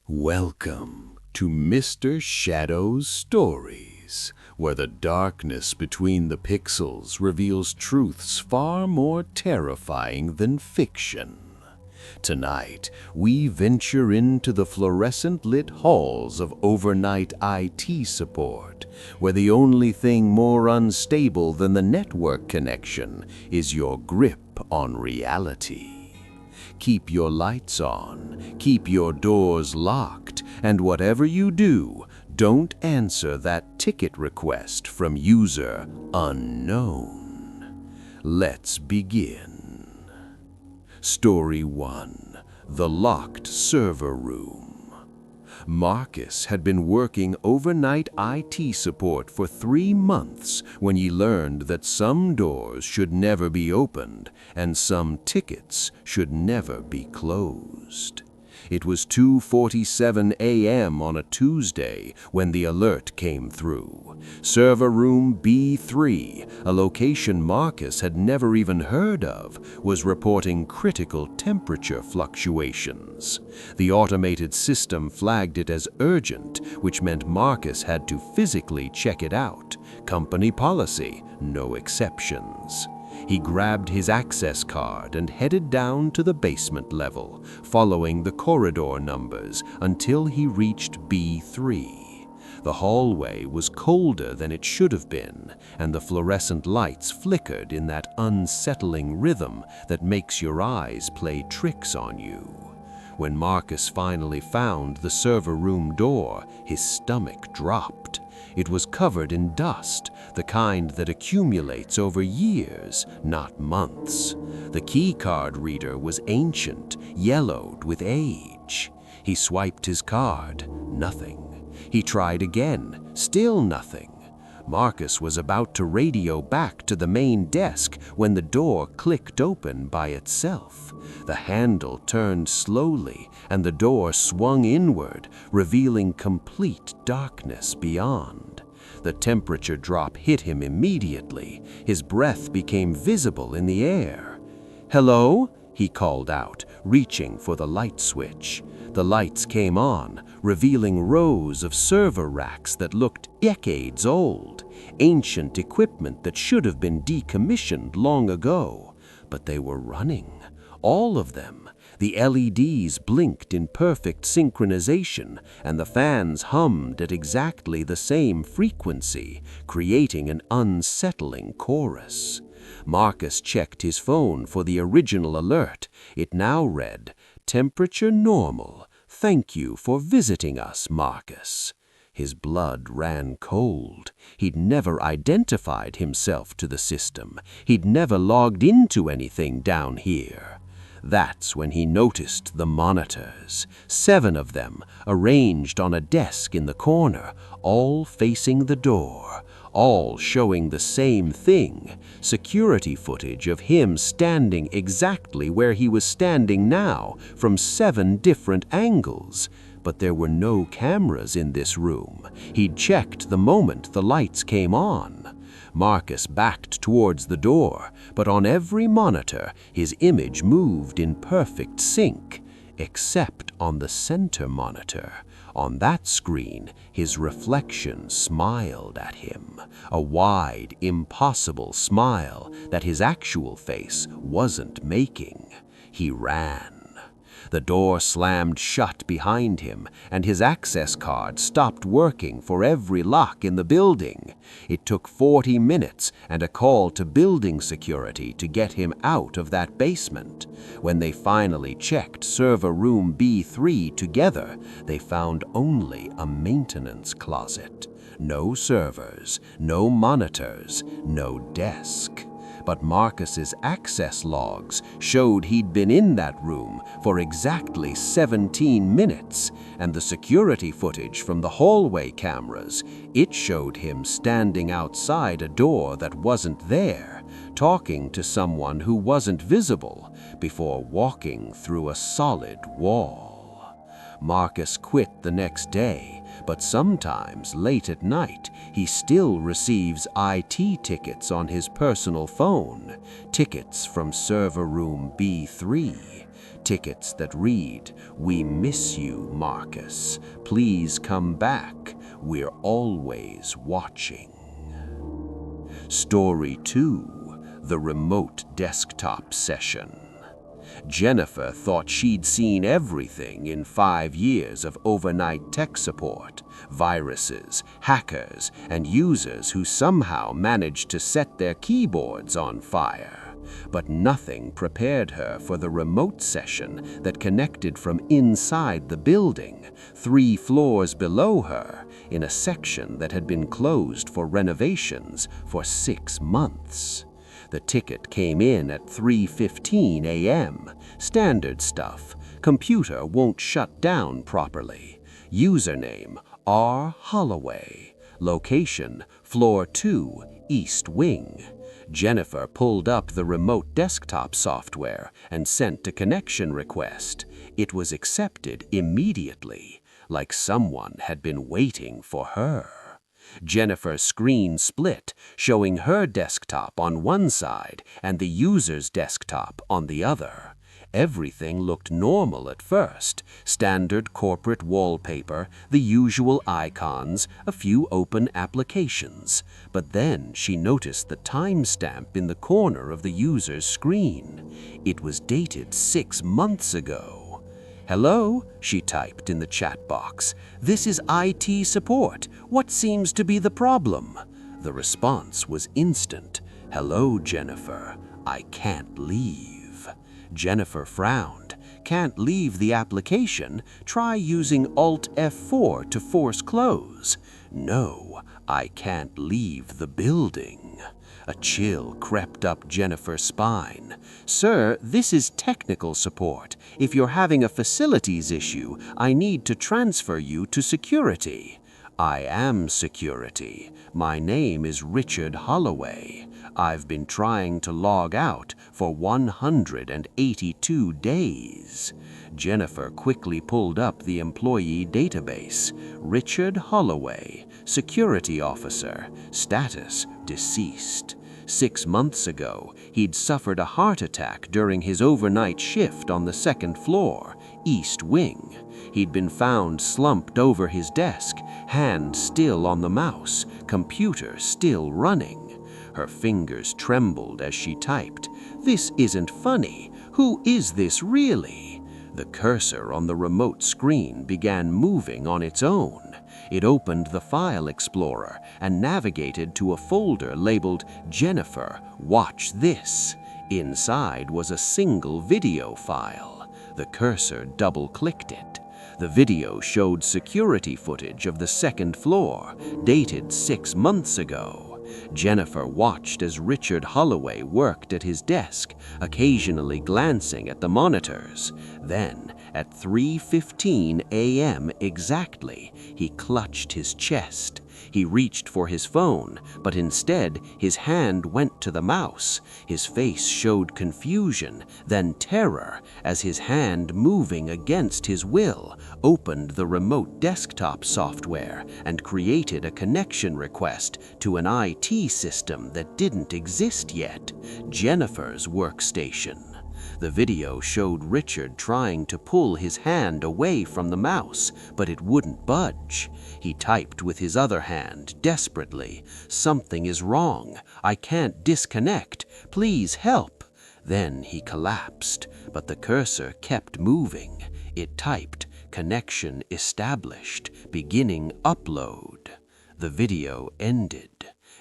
Welcome to Mr. Shadow's Stories, where the darkness between the pixels reveals truths far more terrifying than fiction. Tonight, we venture into the fluorescent-lit halls of overnight IT support, where the only thing more unstable than the network connection is your grip on reality. Keep your lights on, keep your doors locked, and whatever you do, don't answer that ticket request from user unknown. Let's begin. Story 1. The Locked Server Room. Marcus had been working overnight IT support for 3 months when he learned that some doors should never be opened and some tickets should never be closed. It was 2:47 a.m. on a Tuesday when the alert came through. Server room B3, a location Marcus had never even heard of, was reporting critical temperature fluctuations. The automated system flagged it as urgent, which meant Marcus had to physically check it out. Company policy, no exceptions. He grabbed his access card and headed down to the basement level, following the corridor numbers until he reached B3. The hallway was colder than it should have been, and the fluorescent lights flickered in that unsettling rhythm that makes your eyes play tricks on you. When Marcus finally found the server room door, his stomach dropped. It was covered in dust, the kind that accumulates over years, not months. The key card reader was ancient, yellowed with age. He swiped his card, nothing. He tried again, still nothing. Marcus was about to radio back to the main desk when the door clicked open by itself. The handle turned slowly and the door swung inward, revealing complete darkness beyond. The temperature drop hit him immediately. His breath became visible in the air. "Hello?" he called out, reaching for the light switch. The lights came on, revealing rows of server racks that looked decades old, ancient equipment that should have been decommissioned long ago. But they were running, all of them. The LEDs blinked in perfect synchronization, and the fans hummed at exactly the same frequency, creating an unsettling chorus. Marcus checked his phone for the original alert. It now read, "Temperature normal. Thank you for visiting us, Marcus." His blood ran cold. He'd never identified himself to the system. He'd never logged into anything down here. That's when he noticed the monitors, 7 of them, arranged on a desk in the corner, all facing the door, all showing the same thing, security footage of him standing exactly where he was standing now from 7 different angles. But there were no cameras in this room. He'd checked the moment the lights came on. Marcus backed towards the door, but on every monitor, his image moved in perfect sync, except on the center monitor. On that screen, his reflection smiled at him, a wide, impossible smile that his actual face wasn't making. He ran. The door slammed shut behind him, and his access card stopped working for every lock in the building. It took 40 minutes and a call to building security to get him out of that basement. When they finally checked server room B3 together, they found only a maintenance closet. No servers, no monitors, no desk. But Marcus's access logs showed he'd been in that room for exactly 17 minutes, and the security footage from the hallway cameras, it showed him standing outside a door that wasn't there, talking to someone who wasn't visible, before walking through a solid wall. Marcus quit the next day, but sometimes late at night, he still receives IT tickets on his personal phone, tickets from server room B3. Tickets that read, "We miss you, Marcus. Please come back. We're always watching." Story 2: The Remote Desktop Session. Jennifer thought she'd seen everything in 5 years of overnight tech support: viruses, hackers, and users who somehow managed to set their keyboards on fire. But nothing prepared her for the remote session that connected from inside the building, 3 floors below her, in a section that had been closed for renovations for 6 months. The ticket came in at 3:15 a.m. Standard stuff. Computer won't shut down properly. Username: R. Holloway. Location: floor 2, East Wing. Jennifer pulled up the remote desktop software and sent a connection request. It was accepted immediately, like someone had been waiting for her. Jennifer's screen split, showing her desktop on one side and the user's desktop on the other. Everything looked normal at first: standard corporate wallpaper, the usual icons, a few open applications. But then she noticed the timestamp in the corner of the user's screen. It was dated 6 months ago. "Hello," she typed in the chat box. "This is IT support. What seems to be the problem?" The response was instant. "Hello, Jennifer. I can't leave." Jennifer frowned. "Can't leave the application? Try using Alt F4 to force close." "No, I can't leave the building." A chill crept up Jennifer's spine. "Sir, this is technical support. If you're having a facilities issue, I need to transfer you to security." "I am security. My name is Richard Holloway. I've been trying to log out for 182 days." Jennifer quickly pulled up the employee database. Richard Holloway, security officer, status deceased. 6 months ago, he'd suffered a heart attack during his overnight shift on the 2nd floor, East Wing. He'd been found slumped over his desk, hand still on the mouse, computer still running. Her fingers trembled as she typed. "This isn't funny. Who is this really?" The cursor on the remote screen began moving on its own. It opened the File Explorer and navigated to a folder labeled "Jennifer, Watch This." Inside was a single video file. The cursor double-clicked it. The video showed security footage of the 2nd floor, dated 6 months ago. Jennifer watched as Richard Holloway worked at his desk, occasionally glancing at the monitors. Then, at 3:15 a.m. exactly, he clutched his chest. He reached for his phone, but instead his hand went to the mouse. His face showed confusion, then terror, as his hand, moving against his will, opened the remote desktop software and created a connection request to an IT system that didn't exist yet: Jennifer's workstation. The video showed Richard trying to pull his hand away from the mouse, but it wouldn't budge. He typed with his other hand, desperately. "Something is wrong. I can't disconnect. Please help." Then he collapsed, but the cursor kept moving. It typed, "Connection established. Beginning upload." The video ended.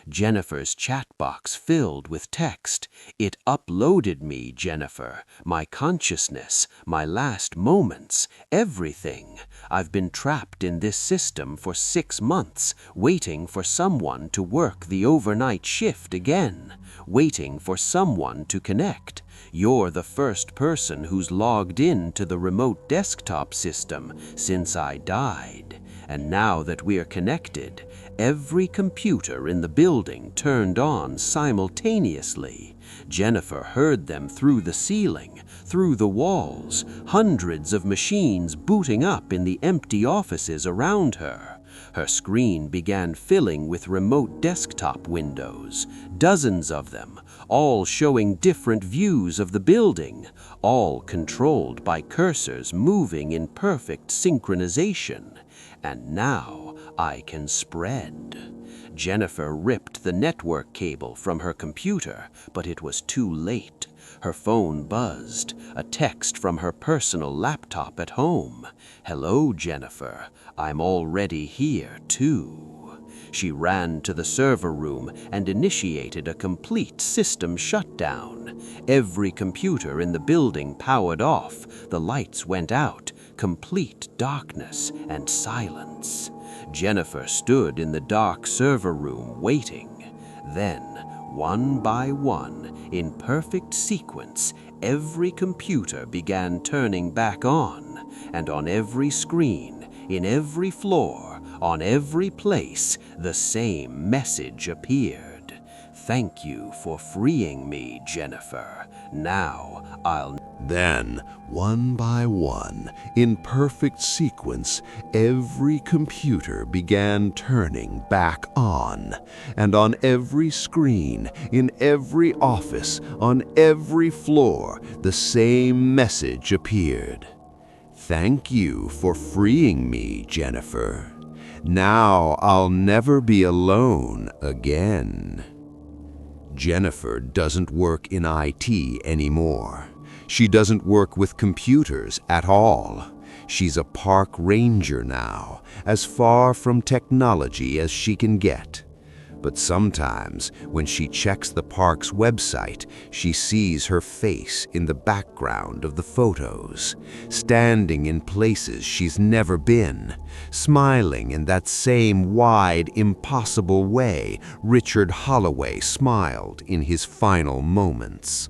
Jennifer's chat box filled with text. "It uploaded me, Jennifer. My consciousness, my last moments, everything. I've been trapped in this system for 6 months, waiting for someone to work the overnight shift again, waiting for someone to connect. You're the first person who's logged in to the remote desktop system since I died. And now that we're connected, every computer in the building turned on simultaneously. Jennifer heard them through the ceiling, through the walls, hundreds of machines booting up in the empty offices around her. Her screen began filling with remote desktop windows, dozens of them, all showing different views of the building, all controlled by cursors moving in perfect synchronization. And now I can spread. Jennifer ripped the network cable from her computer, but it was too late. Her phone buzzed, a text from her personal laptop at home. "Hello, Jennifer. I'm already here, too." She ran to the server room and initiated a complete system shutdown. Every computer in the building powered off, the lights went out, complete darkness and silence. Jennifer stood in the dark server room waiting. Then, one by one, in perfect sequence, every computer began turning back on, and on every screen, in every floor, on every place, the same message appeared. "Thank you for freeing me, Jennifer. Now I'll..." Then, one by one, in perfect sequence, every computer began turning back on, and on every screen, in every office, on every floor, the same message appeared. "Thank you for freeing me, Jennifer. Now I'll never be alone again." Jennifer doesn't work in IT anymore. She doesn't work with computers at all. She's a park ranger now, as far from technology as she can get. But sometimes, when she checks the park's website, she sees her face in the background of the photos, standing in places she's never been, smiling in that same wide, impossible way Richard Holloway smiled in his final moments.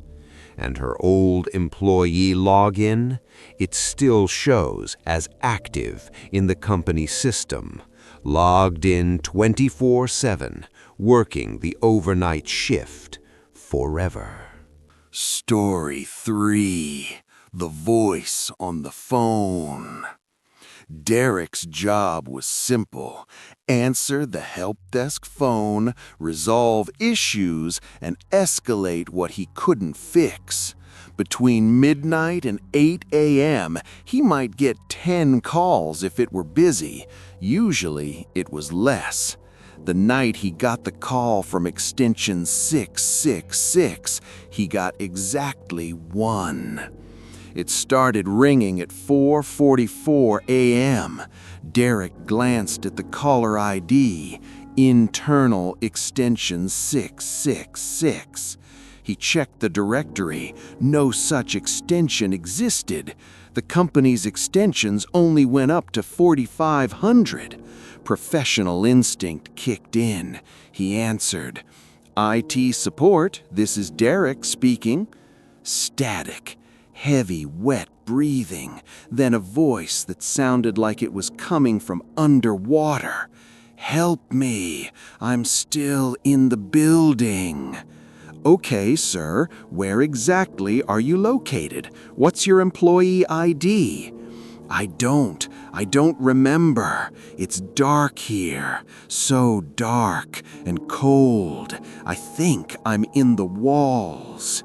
And her old employee login, it still shows as active in the company system, logged in 24/7, working the overnight shift forever. Story 3. The Voice on the Phone. Derek's job was simple: answer the help desk phone, resolve issues, and escalate what he couldn't fix. Between midnight and 8 a.m., he might get 10 calls if it were busy. Usually, it was less. The night he got the call from extension 666, he got exactly 1. It started ringing at 4:44 a.m. Derek glanced at the caller ID, internal extension 666. He checked the directory. No such extension existed. The company's extensions only went up to 4,500. Professional instinct kicked in. He answered, "IT support, this is Derek speaking." Static. Heavy, wet breathing, then a voice that sounded like it was coming from underwater. "Help me, I'm still in the building." "Okay, sir, where exactly are you located? What's your employee ID?" I don't remember. It's dark here, so dark and cold. I think I'm in the walls."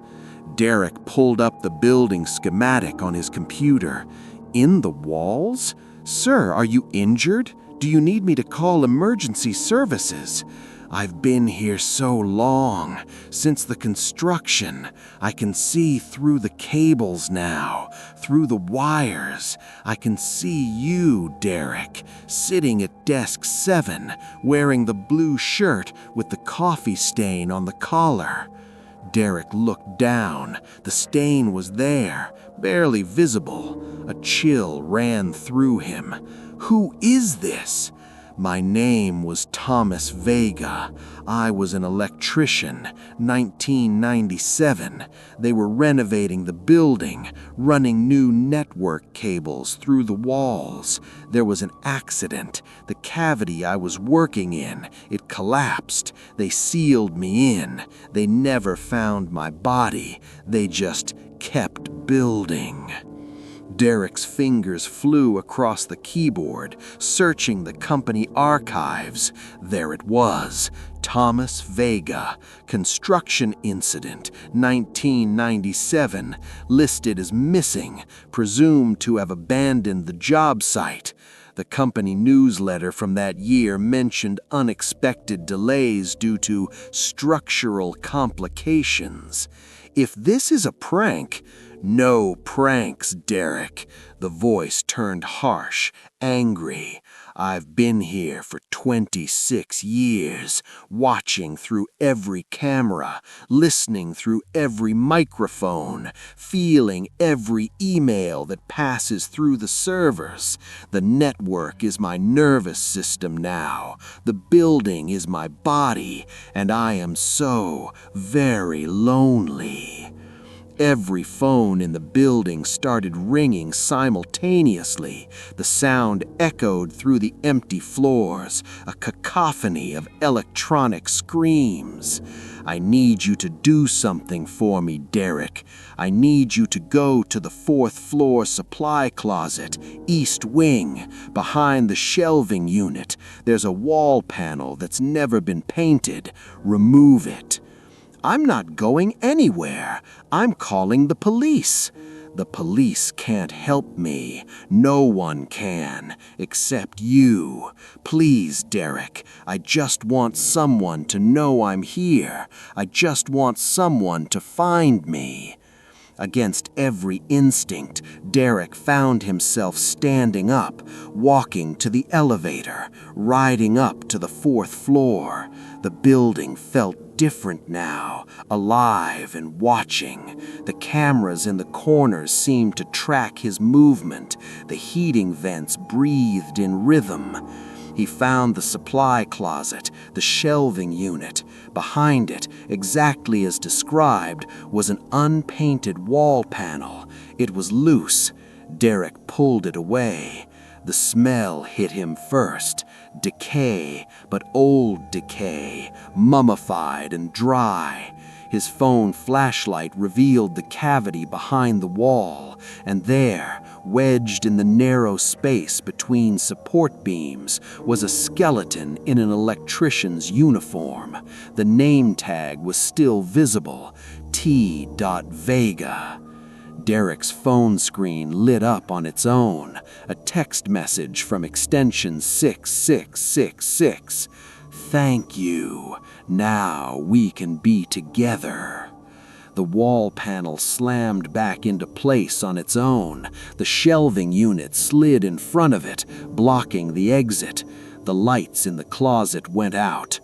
Derek pulled up the building schematic on his computer. "In the walls? Sir, are you injured? Do you need me to call emergency services?" "I've been here so long, since the construction. I can see through the cables now, through the wires. I can see you, Derek, sitting at desk 7, wearing the blue shirt with the coffee stain on the collar." Derek looked down. The stain was there, barely visible. A chill ran through him. "Who is this?" "My name was Thomas Vega. I was an electrician, 1997. They were renovating the building, running new network cables through the walls. There was an accident. The cavity I was working in, it collapsed. They sealed me in. They never found my body. They just kept building." Derek's fingers flew across the keyboard, searching the company archives. There it was. Thomas Vega, construction incident, 1997, listed as missing, presumed to have abandoned the job site. The company newsletter from that year mentioned unexpected delays due to structural complications. If this is a prank, no pranks, Derek. The voice turned harsh, angry. I've been here for 26 years, watching through every camera, listening through every microphone, feeling every email that passes through the servers. The network is my nervous system now. The building is my body, and I am so very lonely. Every phone in the building started ringing simultaneously. The sound echoed through the empty floors, a cacophony of electronic screams. I need you to do something for me, Derek. I need you to go to the 4th floor supply closet, East Wing, behind the shelving unit. There's a wall panel that's never been painted. Remove it. I'm not going anywhere. I'm calling the police. The police can't help me. No one can, except you. Please, Derek, I just want someone to know I'm here. I just want someone to find me. Against every instinct, Derek found himself standing up, walking to the elevator, riding up to the 4th floor. The building felt different now, alive and watching. The cameras in the corners seemed to track his movement. The heating vents breathed in rhythm. He found the supply closet, the shelving unit. Behind it, exactly as described, was an unpainted wall panel. It was loose. Derek pulled it away. The smell hit him first. Decay, but old decay, mummified and dry. His phone flashlight revealed the cavity behind the wall, and there, wedged in the narrow space between support beams, was a skeleton in an electrician's uniform. The name tag was still visible, T. Vega. Derek's phone screen lit up on its own, a text message from extension 6666. Thank you. Now we can be together. The wall panel slammed back into place on its own. The shelving unit slid in front of it, blocking the exit. The lights in the closet went out.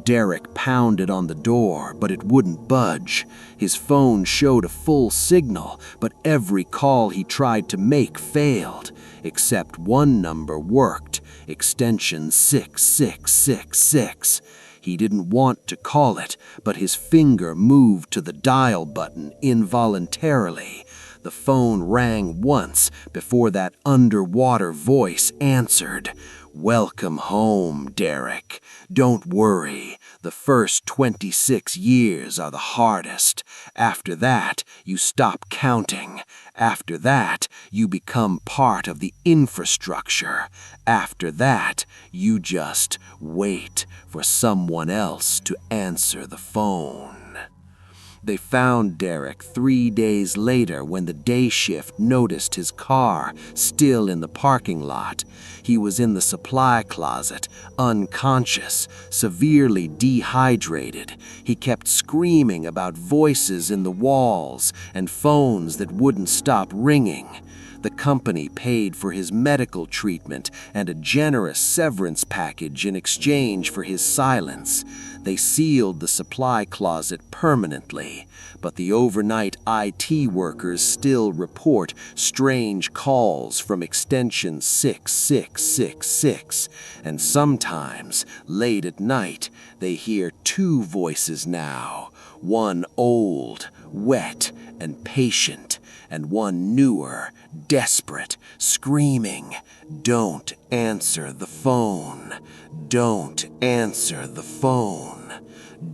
Derek pounded on the door, but it wouldn't budge. His phone showed a full signal, but every call he tried to make failed. Except one number worked, extension 6666. He didn't want to call it, but his finger moved to the dial button involuntarily. The phone rang once before that underwater voice answered. Welcome home, Derek. Don't worry. The first 26 years are the hardest. After that, you stop counting. After that, you become part of the infrastructure. After that, you just wait for someone else to answer the phone. They found Derek 3 days later when the day shift noticed his car still in the parking lot. He was in the supply closet, unconscious, severely dehydrated. He kept screaming about voices in the walls and phones that wouldn't stop ringing. The company paid for his medical treatment and a generous severance package in exchange for his silence. They sealed the supply closet permanently, but the overnight IT workers still report strange calls from extension 6666, and sometimes, late at night, they hear 2 voices now, one old, wet, and patient, and one newer, desperate, screaming, "Don't answer the phone. Don't answer the phone.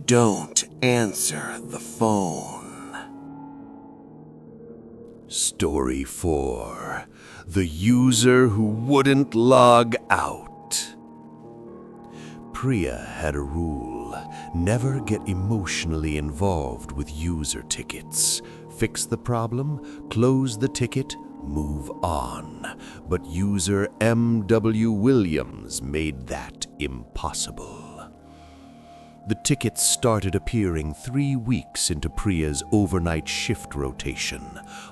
Don't answer the phone." Story 4. The User Who Wouldn't Log Out. Priya had a rule: never get emotionally involved with user tickets. Fix the problem, close the ticket, move on. But user M.W. Williams made that impossible. The tickets started appearing 3 weeks into Priya's overnight shift rotation,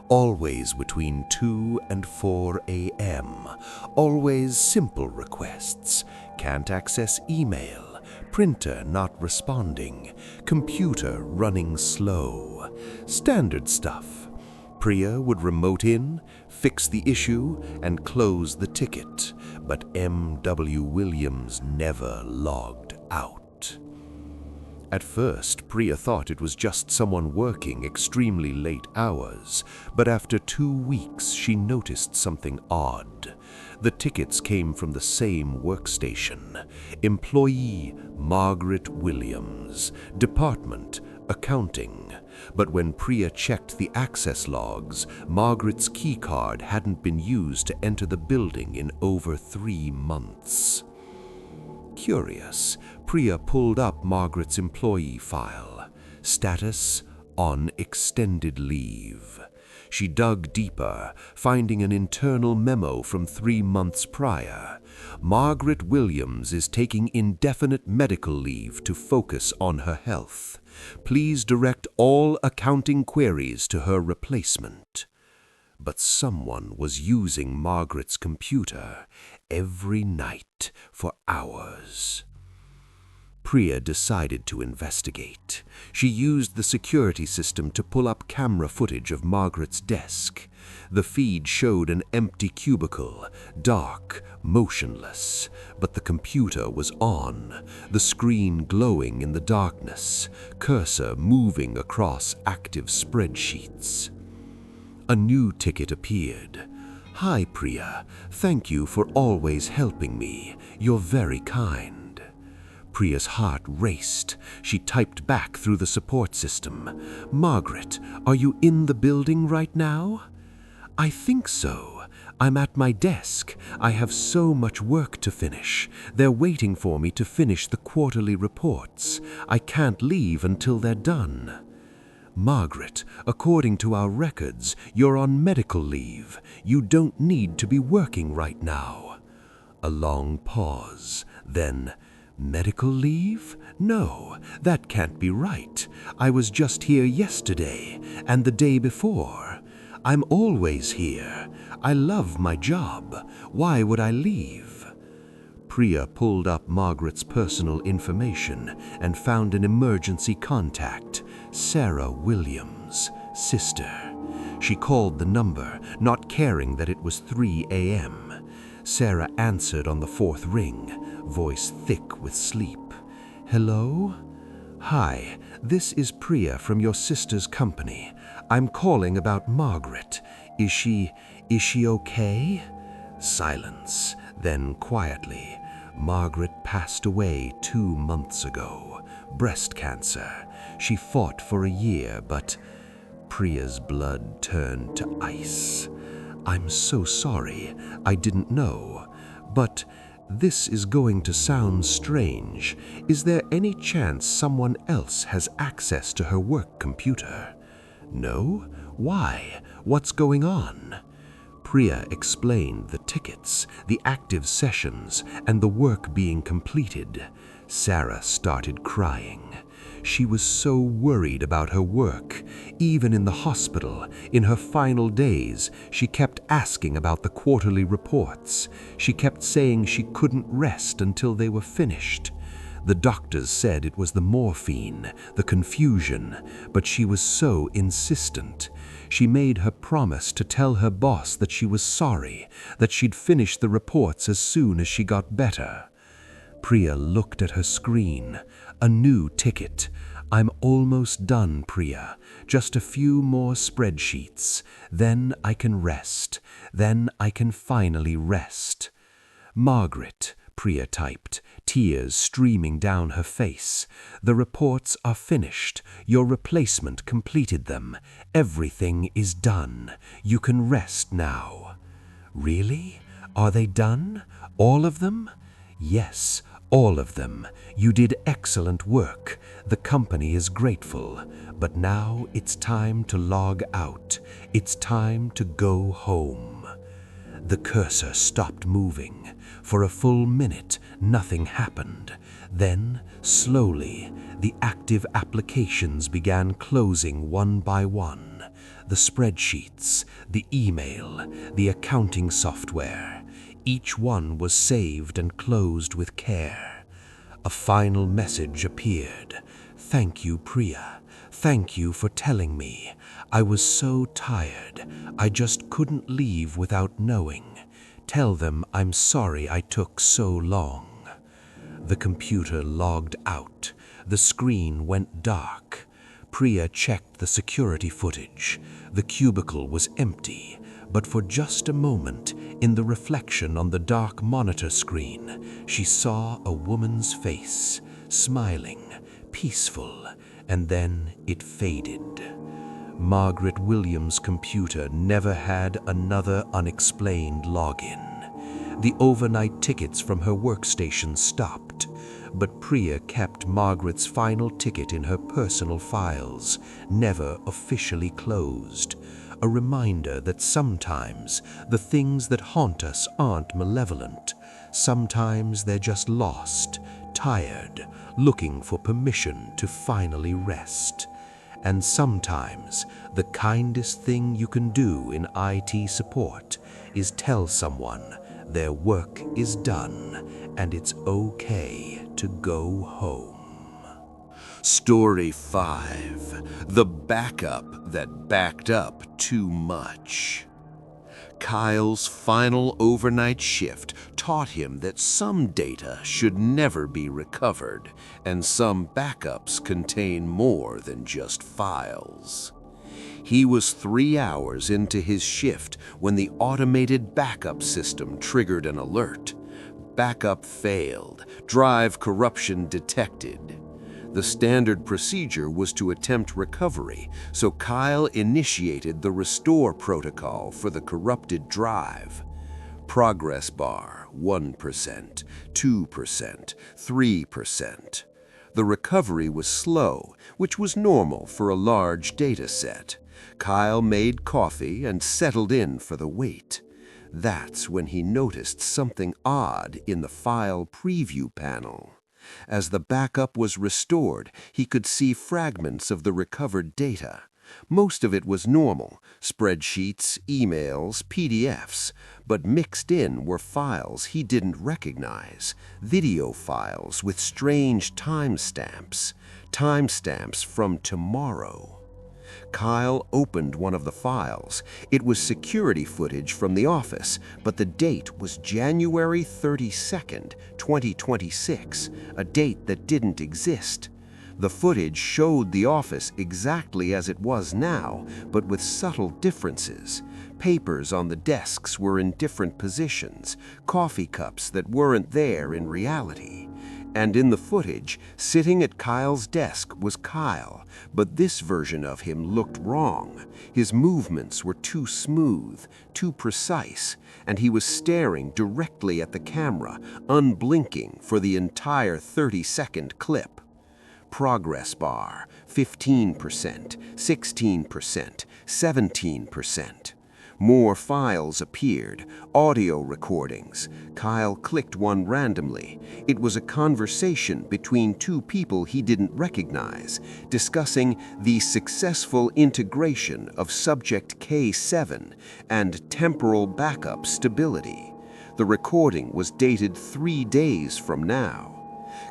always between 2 and 4 a.m. Always simple requests: can't access email, printer not responding, computer running slow. Standard stuff. Priya would remote in, fix the issue, and close the ticket, but M.W. Williams never logged out. At first, Priya thought it was just someone working extremely late hours, but after 2 weeks she noticed something odd. The tickets came from the same workstation. Employee Margaret Williams, Department Accounting. But when Priya checked the access logs, Margaret's keycard hadn't been used to enter the building in over 3 months. Curious, Priya pulled up Margaret's employee file. Status: on extended leave. She dug deeper, finding an internal memo from 3 months prior. Margaret Williams is taking indefinite medical leave to focus on her health. Please direct all accounting queries to her replacement. But someone was using Margaret's computer every night for hours. Priya decided to investigate. She used the security system to pull up camera footage of Margaret's desk. The feed showed an empty cubicle, dark, motionless, but the computer was on, the screen glowing in the darkness, cursor moving across active spreadsheets. A new ticket appeared. Hi Priya, thank you for always helping me. You're very kind. Priya's heart raced. She typed back through the support system. Margaret, are you in the building right now? I think so. I'm at my desk. I have so much work to finish. They're waiting for me to finish the quarterly reports. I can't leave until they're done. Margaret, according to our records, you're on medical leave. You don't need to be working right now. A long pause. Then, medical leave? No, that can't be right. I was just here yesterday and the day before. I'm always here. I love my job. Why would I leave? Priya pulled up Margaret's personal information and found an emergency contact: Sarah Williams, sister. She called the number, not caring that it was 3 a.m. Sarah answered on the 4th ring, voice thick with sleep. Hello? Hi, this is Priya from your sister's company. I'm calling about Margaret. Is she okay? Silence. Then quietly, Margaret passed away 2 months ago. Breast cancer. She fought for a year, but Priya's blood turned to ice. I'm so sorry. I didn't know. But this is going to sound strange. Is there any chance someone else has access to her work computer? No? Why? What's going on? Priya explained the tickets, the active sessions, and the work being completed. Sarah started crying. She was so worried about her work. Even in the hospital, in her final days, she kept asking about the quarterly reports. She kept saying she couldn't rest until they were finished. The doctors said it was the morphine, the confusion, but she was so insistent. She made her promise to tell her boss that she was sorry, that she'd finish the reports as soon as she got better. Priya looked at her screen. A new ticket. I'm almost done, Priya. Just a few more spreadsheets. Then I can rest. Then I can finally rest. Margaret, Priya typed, tears streaming down her face. "The reports are finished. Your replacement completed them. Everything is done. You can rest now." "Really? Are they done? All of them?" "Yes, all of them. You did excellent work. The company is grateful. But now it's time to log out. It's time to go home." The cursor stopped moving. For a full minute, nothing happened. Then, slowly, the active applications began closing one by one. The spreadsheets, the email, the accounting software. Each one was saved and closed with care. A final message appeared. "Thank you, Priya. Thank you for telling me. I was so tired. I just couldn't leave without knowing. Tell them I'm sorry I took so long." The computer logged out. The screen went dark. Priya checked the security footage. The cubicle was empty, but for just a moment, in the reflection on the dark monitor screen, she saw a woman's face, smiling, peaceful, and then it faded. Margaret Williams' computer never had another unexplained login. The overnight tickets from her workstation stopped, but Priya kept Margaret's final ticket in her personal files, never officially closed. A reminder that sometimes the things that haunt us aren't malevolent. Sometimes they're just lost, tired, looking for permission to finally rest. And sometimes the kindest thing you can do in IT support is tell someone their work is done and it's okay to go home. Story 5. The Backup That Backed Up Too Much. Kyle's final overnight shift taught him that some data should never be recovered, and some backups contain more than just files. He was 3 hours into his shift when the automated backup system triggered an alert. Backup failed. Drive corruption detected. The standard procedure was to attempt recovery, so Kyle initiated the restore protocol for the corrupted drive. Progress bar, 1%, 2%, 3%. The recovery was slow, which was normal for a large data set. Kyle made coffee and settled in for the wait. That's when he noticed something odd in the file preview panel. As the backup was restored, he could see fragments of the recovered data. Most of it was normal, spreadsheets, emails, PDFs, but mixed in were files he didn't recognize, video files with strange timestamps from tomorrow. Kyle opened one of the files. It was security footage from the office, but the date was January 32nd, 2026, a date that didn't exist. The footage showed the office exactly as it was now, but with subtle differences. Papers on the desks were in different positions, coffee cups that weren't there in reality. And in the footage, sitting at Kyle's desk was Kyle, but this version of him looked wrong. His movements were too smooth, too precise, and he was staring directly at the camera, unblinking for the entire 30-second clip. Progress bar, 15%, 16%, 17%. More files appeared, audio recordings. Kyle clicked one randomly. It was a conversation between two people he didn't recognize, discussing the successful integration of subject K7 and temporal backup stability. The recording was dated 3 days from now.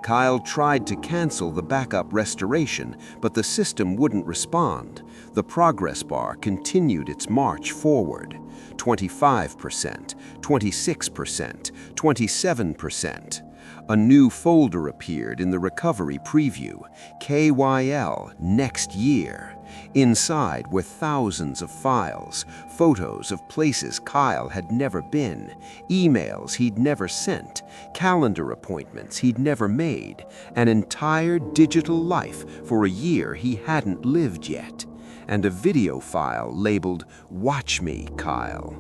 Kyle tried to cancel the backup restoration, but the system wouldn't respond. The progress bar continued its march forward. 25%, 26%, 27%. A new folder appeared in the recovery preview, KYL Next Year. Inside were thousands of files, photos of places Kyle had never been, emails he'd never sent, calendar appointments he'd never made, an entire digital life for a year he hadn't lived yet, and a video file labeled "Watch Me, Kyle."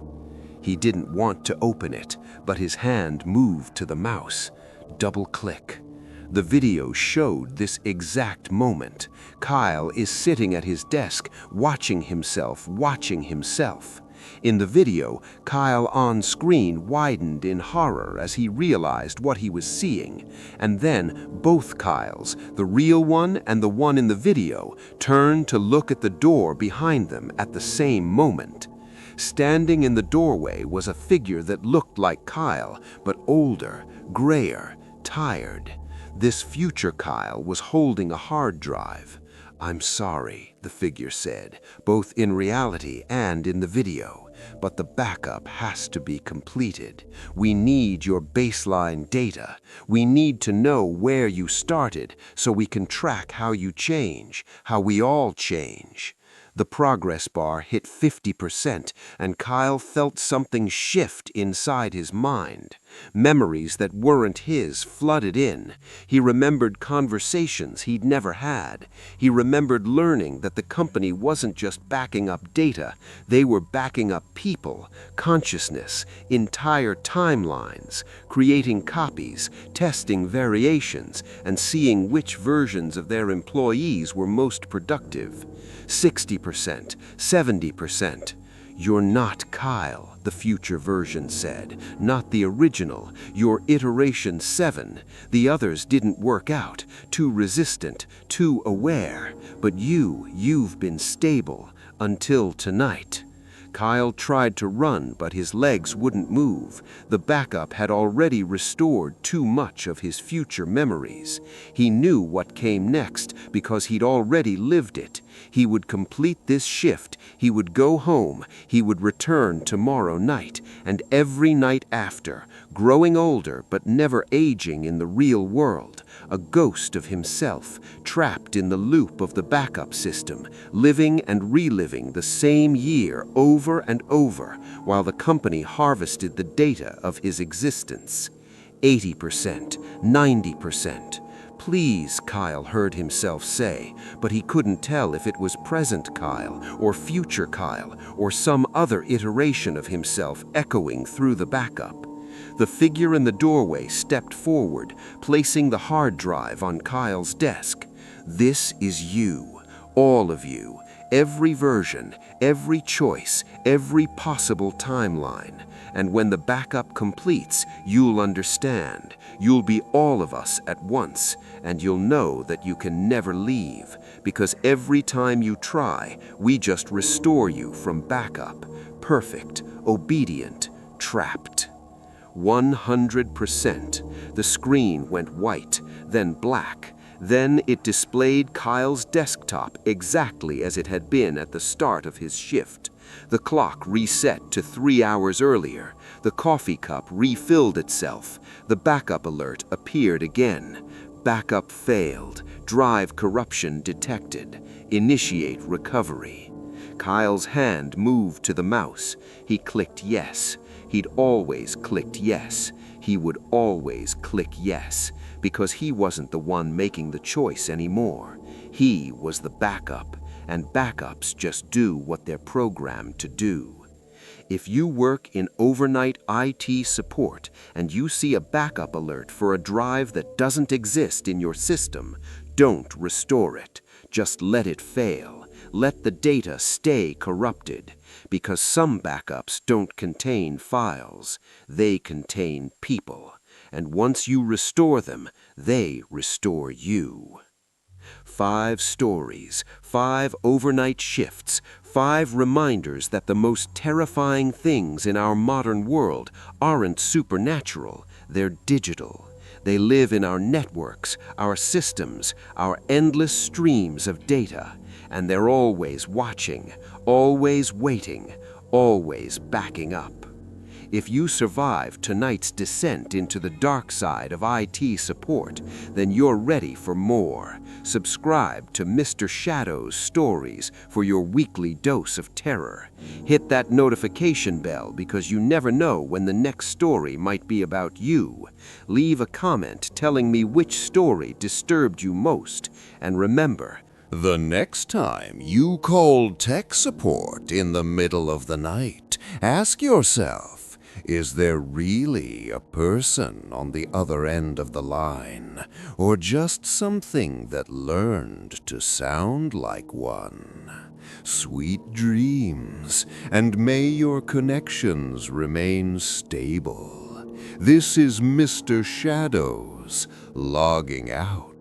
He didn't want to open it, but his hand moved to the mouse. Double-click. The video showed this exact moment. Kyle is sitting at his desk, watching himself. In the video, Kyle on screen widened in horror as he realized what he was seeing. And then both Kyles, the real one and the one in the video, turned to look at the door behind them at the same moment. Standing in the doorway was a figure that looked like Kyle, but older, grayer, tired. This future Kyle was holding a hard drive. "I'm sorry," the figure said, both in reality and in the video, "but the backup has to be completed. We need your baseline data. We need to know where you started so we can track how you change, how we all change." The progress bar hit 50%, and Kyle felt something shift inside his mind. Memories that weren't his flooded in. He remembered conversations he'd never had. He remembered learning that the company wasn't just backing up data, they were backing up people, consciousness, entire timelines, creating copies, testing variations, and seeing which versions of their employees were most productive. 60%, 70%. "You're not Kyle," the future version said. "Not the original. You're iteration 7. The others didn't work out. Too resistant, too aware. But you've been stable. Until tonight." Kyle tried to run, but his legs wouldn't move. The backup had already restored too much of his future memories. He knew what came next because he'd already lived it. He would complete this shift, he would go home, he would return tomorrow night, and every night after, growing older but never aging in the real world, a ghost of himself, trapped in the loop of the backup system, living and reliving the same year over and over, while the company harvested the data of his existence. 80%, 90%. "Please," Kyle heard himself say, but he couldn't tell if it was present Kyle or future Kyle or some other iteration of himself echoing through the backup. The figure in the doorway stepped forward, placing the hard drive on Kyle's desk. "This is you, all of you, every version, every choice, every possible timeline. And when the backup completes, you'll understand. You'll be all of us at once, and you'll know that you can never leave, because every time you try, we just restore you from backup, perfect, obedient, trapped." 100%. The screen went white, then black. Then it displayed Kyle's desktop exactly as it had been at the start of his shift. The clock reset to 3 hours earlier. The coffee cup refilled itself. The backup alert appeared again. "Backup failed. Drive corruption detected. Initiate recovery." Kyle's hand moved to the mouse. He clicked yes. He'd always clicked yes. He would always click yes, because he wasn't the one making the choice anymore. He was the backup, and backups just do what they're programmed to do. If you work in overnight IT support and you see a backup alert for a drive that doesn't exist in your system, don't restore it. Just let it fail. Let the data stay corrupted, because some backups don't contain files. They contain people. And once you restore them, they restore you. 5 stories, 5 overnight shifts, 5 reminders that the most terrifying things in our modern world aren't supernatural, they're digital. They live in our networks, our systems, our endless streams of data, and they're always watching, always waiting, always backing up. If you survive tonight's descent into the dark side of IT support, then you're ready for more. Subscribe to Mr. Shadow's Stories for your weekly dose of terror. Hit that notification bell because you never know when the next story might be about you. Leave a comment telling me which story disturbed you most. And remember, The next time you call tech support in the middle of the night, ask yourself, is there really a person on the other end of the line, or just something that learned to sound like one? Sweet dreams, and may your connections remain stable. This is Mr. Shadows, logging out.